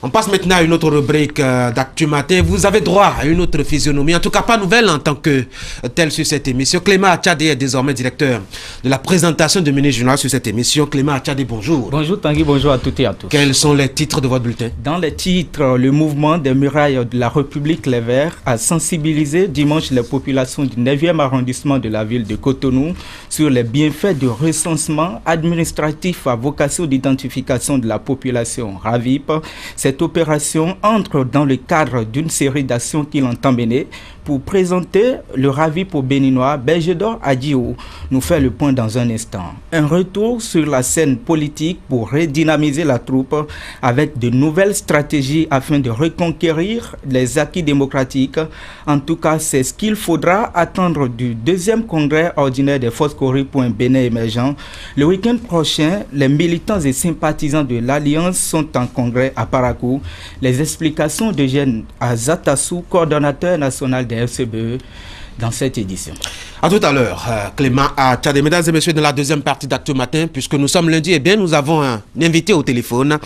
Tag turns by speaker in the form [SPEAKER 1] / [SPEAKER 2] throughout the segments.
[SPEAKER 1] On passe maintenant à une autre rubrique d'Actu Matin. Vous avez droit à une autre physionomie, en tout cas pas nouvelle en tant que telle sur cette émission. Clément Attiadé est désormais directeur de la présentation de Mini Journal sur cette émission. Clément Attiadé, bonjour.
[SPEAKER 2] Bonjour Tanguy, bonjour à toutes et à tous.
[SPEAKER 1] Quels sont les titres de votre bulletin?
[SPEAKER 2] Dans les titres, le mouvement des murailles de la République Les Verts a sensibilisé dimanche les populations du 9e arrondissement de la ville de Cotonou sur les bienfaits du recensement administratif à vocation d'identification de la population RAVIP. Cette opération entre dans le cadre d'une série d'actions qu'il entend mener pour présenter le RAVIP au Béninois. Belgedor Adjio nous fait le point dans un instant. Un retour sur la scène politique pour redynamiser la troupe avec de nouvelles stratégies afin de reconquérir les acquis démocratiques. En tout cas, c'est ce qu'il faudra attendre du deuxième congrès ordinaire des forces Cori pour un Bénin émergent. Le week-end prochain, les militants et sympathisants de l'Alliance sont en congrès à Parakou. Les explications de Jeanne Azatassou, coordonnateur national des FCBE, dans cette édition.
[SPEAKER 1] À tout à l'heure, Clément Attiadé. Mesdames et messieurs, dans la deuxième partie d'Actu Matin, puisque nous sommes lundi, eh bien, nous avons un invité au téléphone.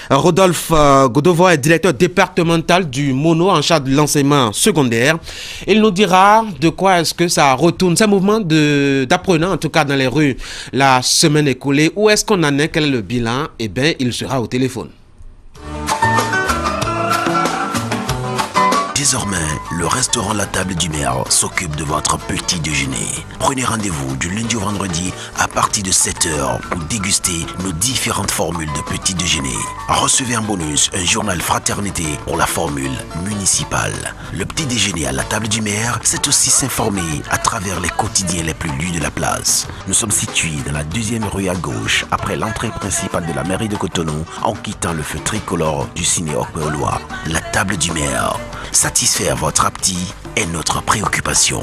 [SPEAKER 1] Rodolphe Godovoa est directeur départemental du Mono en charge de l'enseignement secondaire. Il nous dira de quoi est-ce que ça retourne, ce mouvement d'apprenants, en tout cas dans les rues, la semaine écoulée. Où est-ce qu'on en est? Quel est le bilan? Eh bien, il sera au téléphone.
[SPEAKER 3] Désormais, le restaurant La Table du Maire s'occupe de votre petit déjeuner. Prenez rendez-vous du lundi au vendredi à partir de 7h pour déguster nos différentes formules de petit déjeuner. Recevez en bonus un journal fraternité pour la formule municipale. Le petit déjeuner à La Table du Maire, c'est aussi s'informer à travers les quotidiens les plus lus de la place. Nous sommes situés dans la 2e rue à gauche, après l'entrée principale de la mairie de Cotonou, en quittant le feu tricolore du ciné Okbeoloa. La Table du Maire. Satisfaire votre appétit est notre préoccupation.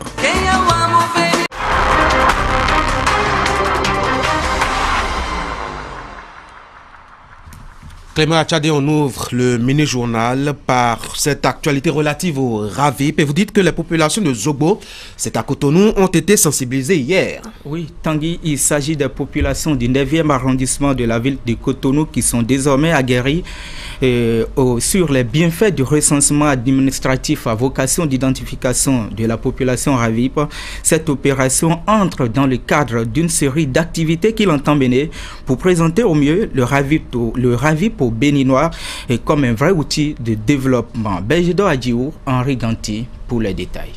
[SPEAKER 1] Clément Attiadé, on ouvre le mini-journal par cette actualité relative au RAVIP. Et vous dites que les populations de Zogbo, c'est à Cotonou, ont été sensibilisées hier.
[SPEAKER 2] Oui, Tanguy, il s'agit des populations du 9e arrondissement de la ville de Cotonou qui sont désormais aguerries sur les bienfaits du recensement administratif à vocation d'identification de la population RAVIP. Cette opération entre dans le cadre d'une série d'activités qu'il entend mener pour présenter au mieux le RAVIP au Béninois et comme un vrai outil de développement. Belgedor Adjio, Henri Ganti pour les détails.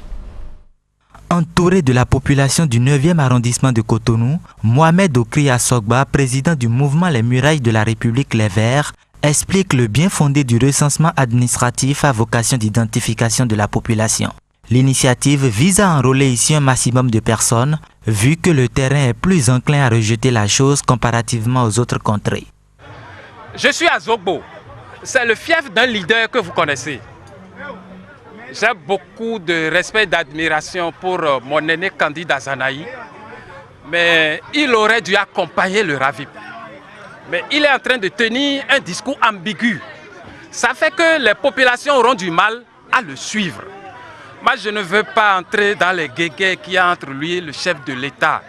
[SPEAKER 4] Entouré de la population du 9e arrondissement de Cotonou, Mohamed Okri Assogba, président du mouvement Les Murailles de la République Les Verts, explique le bien fondé du recensement administratif à vocation d'identification de la population. L'initiative vise à enrôler ici un maximum de personnes, vu que le terrain est plus enclin à rejeter la chose comparativement aux autres contrées.
[SPEAKER 5] Je suis à Zogbo. C'est le fief d'un leader que vous connaissez. J'ai beaucoup de respect et d'admiration pour mon aîné candidat Zanaï, mais il aurait dû accompagner le RAVIP. Mais il est en train de tenir un discours ambigu. Ça fait que les populations auront du mal à le suivre. Moi, je ne veux pas entrer dans les guégués qu'il y a entre lui et le chef de l'État.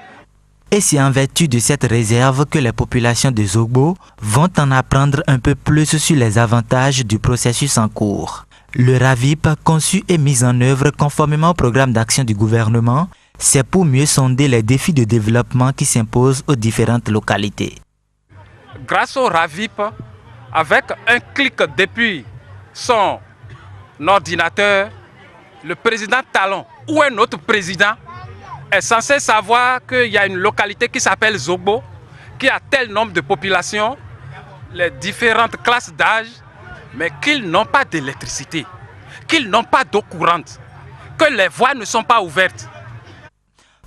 [SPEAKER 4] Et c'est en vertu de cette réserve que les populations de Zogbo vont en apprendre un peu plus sur les avantages du processus en cours. Le RAVIP, conçu et mis en œuvre conformément au programme d'action du gouvernement, c'est pour mieux sonder les défis de développement qui s'imposent aux différentes localités.
[SPEAKER 5] Grâce au RAVIP, avec un clic depuis son ordinateur, le président Talon ou un autre président est censé savoir qu'il y a une localité qui s'appelle Zogbo, qui a tel nombre de populations, les différentes classes d'âge, mais qu'ils n'ont pas d'électricité, qu'ils n'ont pas d'eau courante, que les voies ne sont pas ouvertes.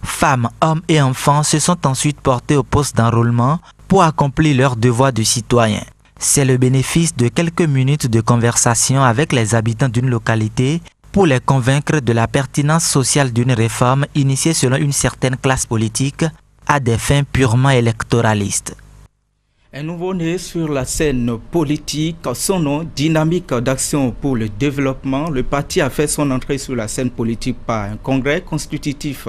[SPEAKER 4] Femmes, hommes et enfants se sont ensuite portés au poste d'enrôlement pour accomplir leur devoir de citoyen. C'est le bénéfice de quelques minutes de conversation avec les habitants d'une localité pour les convaincre de la pertinence sociale d'une réforme initiée selon une certaine classe politique à des fins purement électoralistes.
[SPEAKER 2] Un nouveau-né sur la scène politique, son nom, Dynamique d'action pour le développement. Le parti a fait son entrée sur la scène politique par un congrès constitutif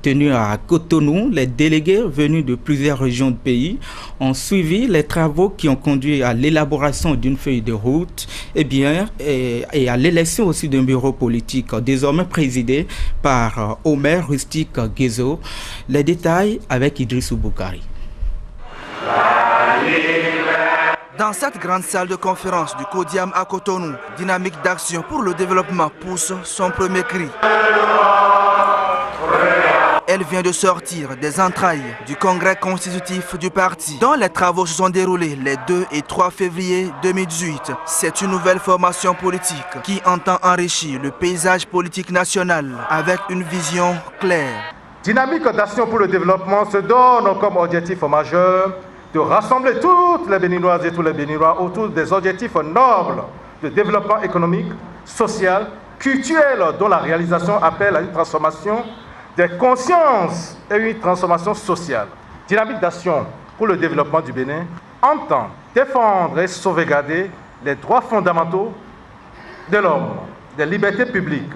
[SPEAKER 2] tenu à Cotonou, les délégués venus de plusieurs régions du pays ont suivi les travaux qui ont conduit à l'élaboration d'une feuille de route et à l'élection aussi d'un bureau politique désormais présidé par Omer Rustic Gezo. Les détails avec Idrissou Boukari.
[SPEAKER 6] Dans cette grande salle de conférence du Kodiam à Cotonou, Dynamique d'action pour le développement pousse son premier cri. Elle vient de sortir des entrailles du congrès constitutif du parti, dont les travaux se sont déroulés les 2 et 3 février 2018. C'est une nouvelle formation politique qui entend enrichir le paysage politique national avec une vision claire.
[SPEAKER 7] Dynamique d'action pour le développement se donne comme objectif majeur de rassembler toutes les Béninoises et tous les Béninois autour des objectifs nobles de développement économique, social, culturel, dont la réalisation appelle à une transformation des consciences et une transformation sociale. Dynamique d'action pour le développement du Bénin entend défendre et sauvegarder les droits fondamentaux de l'homme, des libertés publiques,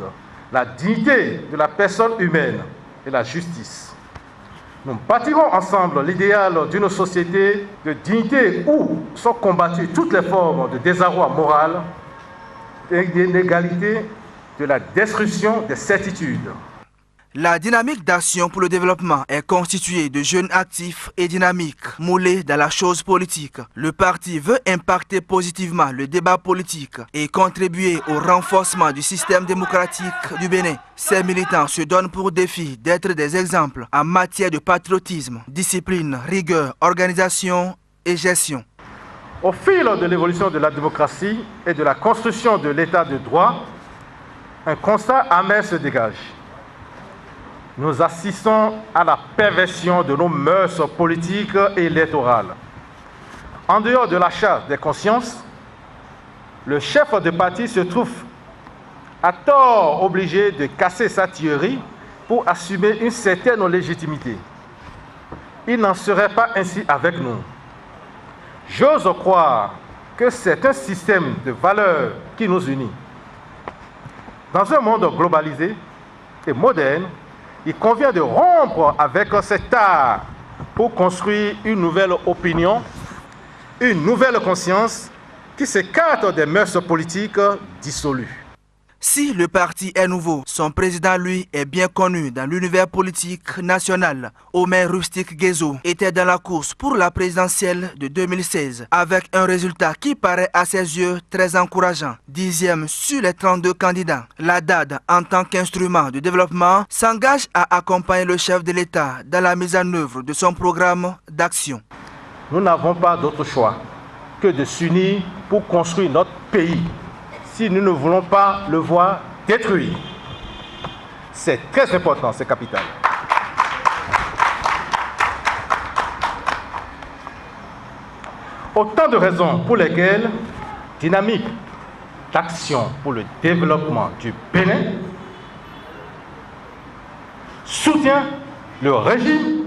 [SPEAKER 7] la dignité de la personne humaine et la justice. Nous bâtirons ensemble l'idéal d'une société de dignité où sont combattues toutes les formes de désarroi moral et d'inégalité, de la destruction des certitudes.
[SPEAKER 6] La dynamique d'action pour le développement est constituée de jeunes actifs et dynamiques, moulés dans la chose politique. Le parti veut impacter positivement le débat politique et contribuer au renforcement du système démocratique du Bénin. Ces militants se donnent pour défi d'être des exemples en matière de patriotisme, discipline, rigueur, organisation et gestion.
[SPEAKER 7] Au fil de l'évolution de la démocratie et de la construction de l'état de droit, un constat amer se dégage. Nous assistons à la perversion de nos mœurs politiques et électorales. En dehors de la charte des consciences, le chef de parti se trouve à tort obligé de casser sa théorie pour assumer une certaine légitimité. Il n'en serait pas ainsi avec nous. J'ose croire que c'est un système de valeurs qui nous unit. Dans un monde globalisé et moderne, il convient de rompre avec cet art pour construire une nouvelle opinion, une nouvelle conscience qui s'écarte des mœurs politiques dissolues.
[SPEAKER 6] Si le parti est nouveau, son président, lui, est bien connu dans l'univers politique national. Omer Rustic Gezo était dans la course pour la présidentielle de 2016 avec un résultat qui paraît à ses yeux très encourageant. 10e sur les 32 candidats. La DAD, en tant qu'instrument de développement, s'engage à accompagner le chef de l'État dans la mise en œuvre de son programme d'action.
[SPEAKER 7] Nous n'avons pas d'autre choix que de s'unir pour construire notre pays. Si nous ne voulons pas le voir détruit. C'est très important, c'est capital. Autant de raisons pour lesquelles Dynamique d'action pour le développement du Bénin soutient le régime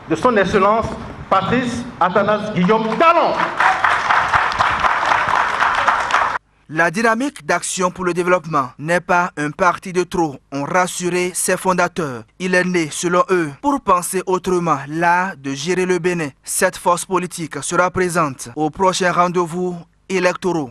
[SPEAKER 7] de son Excellence Patrice Athanase Guillaume Talon.
[SPEAKER 6] La dynamique d'action pour le développement n'est pas un parti de trop, ont rassuré ses fondateurs. Il est né, selon eux, pour penser autrement l'art de gérer le Bénin. Cette force politique sera présente aux prochains rendez-vous électoraux.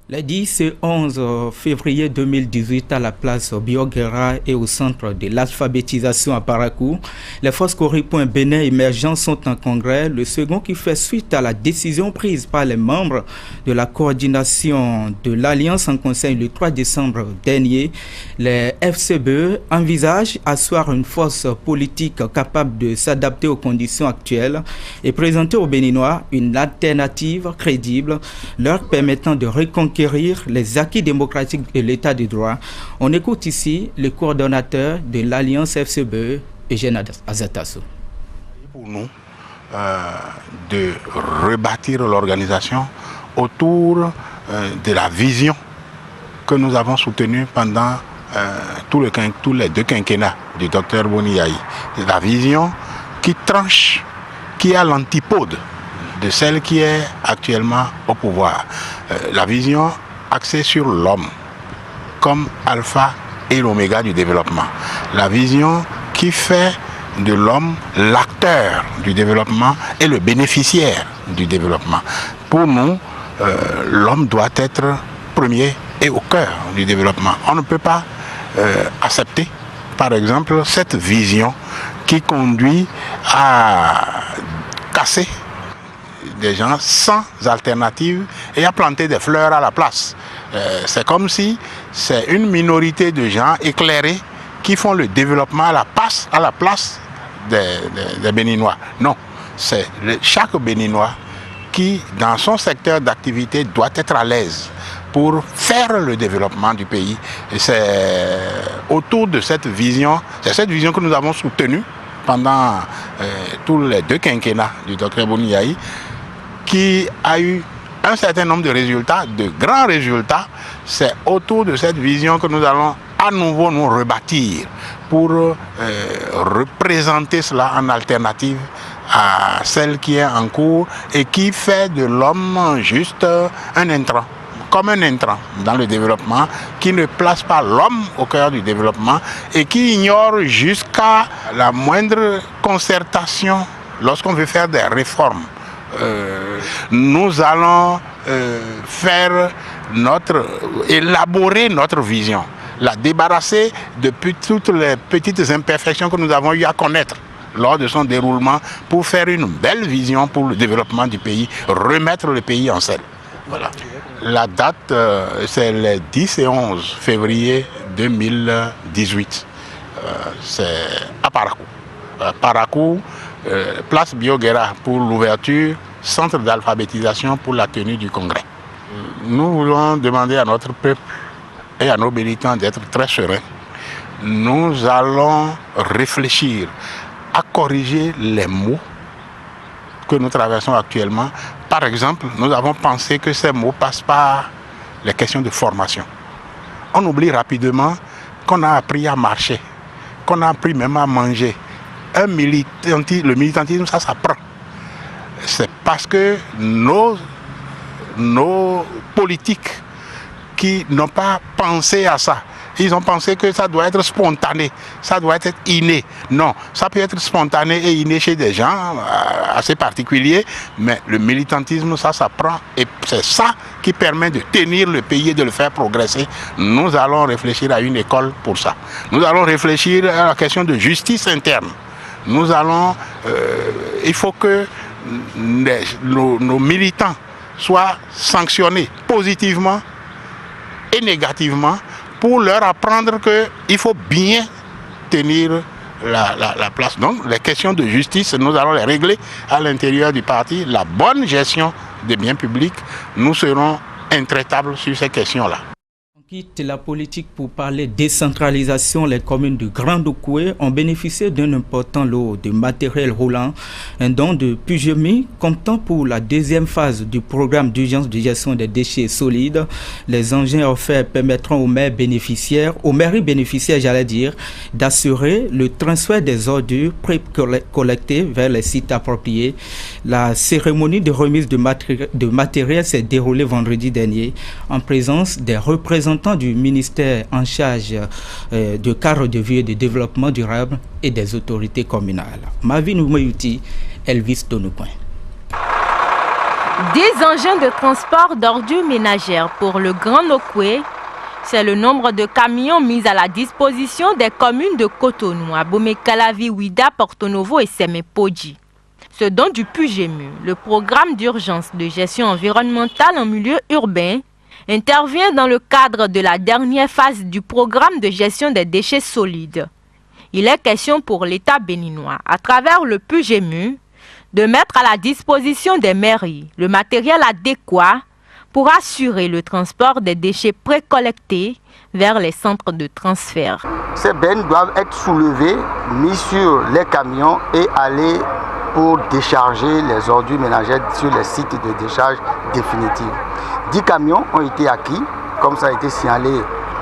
[SPEAKER 2] Le 10 et 11 février 2018, à la place Bioguera et au centre de l'alphabétisation à Parakou, les forces Coripoint Bénin émergents sont en congrès, le second qui fait suite à la décision prise par les membres de la coordination de l'Alliance en conseil le 3 décembre dernier. Les FCBE envisagent asseoir une force politique capable de s'adapter aux conditions actuelles et présenter aux Béninois une alternative crédible leur permettant de reconquérir les acquis démocratiques de l'état de droit. On écoute ici le coordonnateur de l'Alliance FCBE, Eugène Azatasso.
[SPEAKER 8] Pour nous, de rebâtir l'organisation autour de la vision que nous avons soutenue pendant tous les 2 quinquennats du docteur Boni Yayi. La vision qui tranche, qui est à l'antipode de celle qui est actuellement au pouvoir. La vision axée sur l'homme comme alpha et l'oméga du développement. La vision qui fait de l'homme l'acteur du développement et le bénéficiaire du développement. Pour nous, l'homme doit être premier et au cœur du développement. On ne peut pas accepter, par exemple, cette vision qui conduit à casser des gens sans alternative et à planter des fleurs à la place. C'est comme si c'est une minorité de gens éclairés qui font le développement à la place des Béninois. Non, c'est chaque Béninois qui, dans son secteur d'activité, doit être à l'aise pour faire le développement du pays. Et c'est autour de cette vision, c'est cette vision que nous avons soutenue pendant tous les 2 quinquennats du Dr Boni Yayi, qui a eu un certain nombre de résultats, de grands résultats. C'est autour de cette vision que nous allons à nouveau nous rebâtir pour représenter cela en alternative à celle qui est en cours et qui fait de l'homme juste un intrant, comme un intrant dans le développement, qui ne place pas l'homme au cœur du développement et qui ignore jusqu'à la moindre concertation lorsqu'on veut faire des réformes. Nous allons élaborer notre vision, la débarrasser de toutes les petites imperfections que nous avons eu à connaître lors de son déroulement pour faire une belle vision pour le développement du pays, remettre le pays en selle. Voilà. La date, c'est les 10 et 11 février 2018. C'est à Parakou. Parakou, place Bioguera pour l'ouverture, centre d'alphabétisation pour la tenue du congrès. Nous voulons demander à notre peuple et à nos militants d'être très sereins. Nous allons réfléchir à corriger les mots que nous traversons actuellement. Par exemple, nous avons pensé que ces mots passent par les questions de formation. On oublie rapidement qu'on a appris à marcher, qu'on a appris même à manger. Le militantisme, ça s'apprend. C'est parce que nos politiques qui n'ont pas pensé à ça, ils ont pensé que ça doit être spontané, ça doit être inné. Non, ça peut être spontané et inné chez des gens assez particuliers, mais le militantisme, ça s'apprend et c'est ça qui permet de tenir le pays et de le faire progresser. Nous allons réfléchir à une école pour ça. Nous allons réfléchir à la question de justice interne. Nous allons, il faut que nos militants soient sanctionnés positivement et négativement pour leur apprendre qu'il faut bien tenir la place. Donc les questions de justice, nous allons les régler à l'intérieur du parti. La bonne gestion des biens publics, nous serons intraitables sur ces questions-là.
[SPEAKER 2] On quitte la politique pour parler décentralisation. Les communes de Grand Okoué ont bénéficié d'un important lot de matériel roulant, un don de Pujemi comptant pour la deuxième phase du programme d'urgence de gestion des déchets solides. Les engins offerts permettront aux mairies bénéficiaires, d'assurer le transfert des ordures pré-collectées vers les sites appropriés. La cérémonie de remise de matériel s'est déroulée vendredi dernier en présence des représentants du ministère en charge de cadre de vie et de développement durable et des autorités communales. Mavi Noumayouti, Elvis Tonoupoint.
[SPEAKER 9] Des engins de transport d'ordures ménagères pour le Grand Okoué, c'est le nombre de camions mis à la disposition des communes de Cotonou, Abomey-Calavi, Ouida, Porto Novo et Sémé-Podji. Ce don du Pujemi, le programme d'urgence de gestion environnementale en milieu urbain, intervient dans le cadre de la dernière phase du programme de gestion des déchets solides. Il est question pour l'État béninois, à travers le Pujemi, de mettre à la disposition des mairies le matériel adéquat pour assurer le transport des déchets précollectés vers les centres de transfert.
[SPEAKER 10] Ces bennes doivent être soulevées, mises sur les camions et aller pour décharger les ordures ménagères sur les sites de décharge définitifs. 10 camions ont été acquis, comme ça a été signalé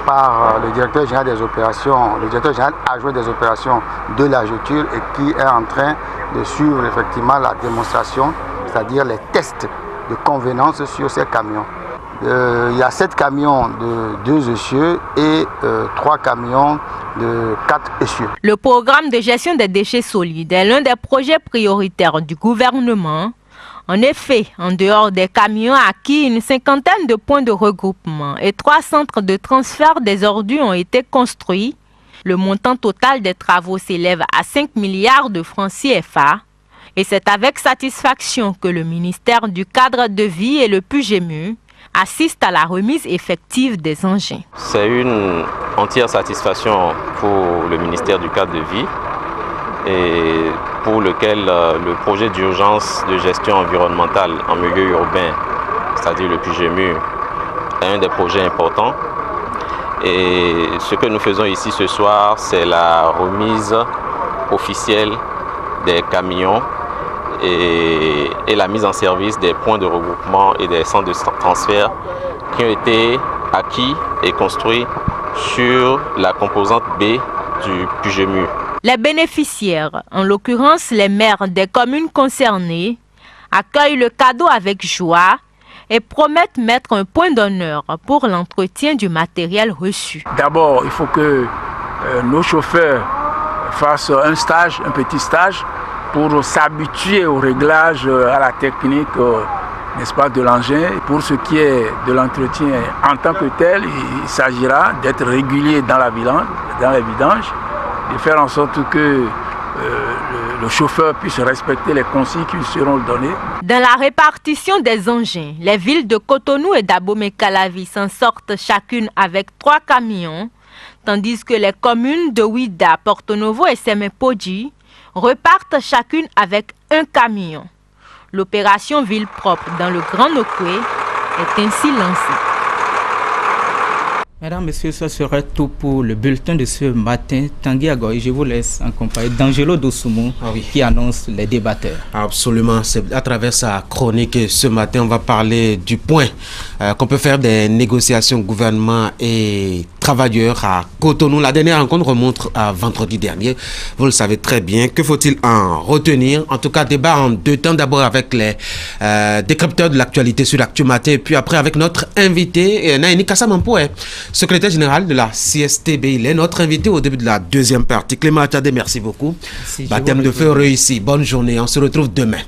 [SPEAKER 10] par le directeur général des opérations, le directeur général adjoint des opérations de la l'AGETUR et qui est en train de suivre effectivement la démonstration, c'est-à-dire les tests de convenance sur ces camions. il y a 7 camions de 2 essieux et 3 camions de 4 essieux.
[SPEAKER 9] Le programme de gestion des déchets solides est l'un des projets prioritaires du gouvernement. En effet, en dehors des camions acquis, une cinquantaine de points de regroupement et 3 centres de transfert des ordures ont été construits. Le montant total des travaux s'élève à 5 milliards de francs CFA. Et c'est avec satisfaction que le ministère du Cadre de Vie et le PUGEMU assiste à la remise effective des engins.
[SPEAKER 11] C'est une entière satisfaction pour le ministère du Cadre de Vie et pour lequel le projet d'urgence de gestion environnementale en milieu urbain, c'est-à-dire le PUGEMU, est un des projets importants. Et ce que nous faisons ici ce soir, c'est la remise officielle des camions et la mise en service des points de regroupement et des centres de transfert qui ont été acquis et construits sur la composante B du PUGEMU.
[SPEAKER 9] Les bénéficiaires, en l'occurrence les maires des communes concernées, accueillent le cadeau avec joie et promettent mettre un point d'honneur pour l'entretien du matériel reçu.
[SPEAKER 12] D'abord, il faut que nos chauffeurs fassent un petit stage pour s'habituer au réglage, à la technique, n'est-ce pas, de l'engin. Pour ce qui est de l'entretien en tant que tel, il s'agira d'être régulier dans les vidanges, de faire en sorte que le chauffeur puisse respecter les consignes qui lui seront données.
[SPEAKER 9] Dans la répartition des engins, les villes de Cotonou et d'Abomey-Calavi s'en sortent chacune avec 3 camions, tandis que les communes de Ouida, Porto Novo et Semepoji repartent chacune avec 1 camion. L'opération Ville propre dans le Grand Nokwe est ainsi lancée.
[SPEAKER 2] Mesdames, Messieurs, ce serait tout pour le bulletin de ce matin. Tanguy Agoy, je vous laisse en compagnie d'Angelo Dosumo qui annonce les débatteurs.
[SPEAKER 1] Absolument, c'est à travers sa chronique ce matin, on va parler du point qu'on peut faire des négociations gouvernement et travailleurs à Cotonou. La dernière rencontre remonte à vendredi dernier. Vous le savez très bien. Que faut-il en retenir? En tout cas, débat en 2 temps. D'abord avec les décrypteurs de l'actualité sur l'Actu Matin, et puis après avec notre invité, Naini Kassamampoe, secrétaire général de la CSTB. Il est notre invité au début de la 2e partie. Clément Achade, merci beaucoup. Baptême de feu réussi. Bonne journée. On se retrouve demain.